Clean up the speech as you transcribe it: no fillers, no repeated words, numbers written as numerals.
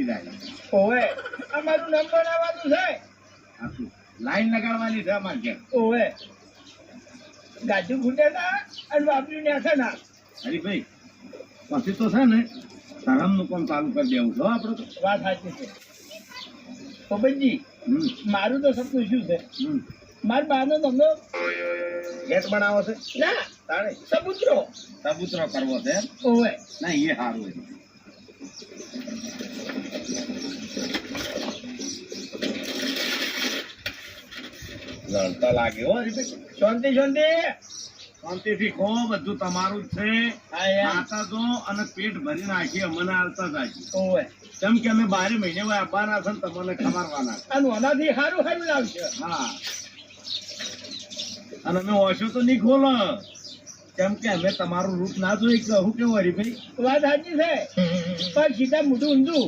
પતી જાય. ઓવે અમારું નામ બનાવવાનું છે. આખું લાઈન લગાડવાની છે અમારે ઘેર. ઓવે ગાજુ ફૂટેના અને વાપરી નાખે ના. હરીભાઈ પછી તો છે ને ધરમનું કામ ચાલુ કરી દેવું છો આપણે તો. વાત સાચી છે પબનજી. મારું તો સપનું શું છે, મારા બાનો ધંધો ગેટ બનાવો છે ના તારે સબૂતરો. કબૂતરો કરવો છે એમ? ઓવે ના એ સારું છે. લડતા લાગે હો હરીભાઈ. શાંતિ શાંતિ. શાંતિથી ખો, બધું તમારું જ છે. હા યાર. ખાતા જો અને પેટ ભરી નાખી અમને આવતા જાય. ઓવે કેમ કે અમે 12 મહિને આવવાના છે ને તમને ખબરવાના છે. અને આનાથી સારું સારું લાવશે. હા અને અમે ઓછો તો નહીં ખોલો, કેમ કે અમે તમારું રૂપ ના જોઈ. કહું કેવું હરીભાઈ? વાત સાચી છે પણ સીધા મોઢું ઊંધું.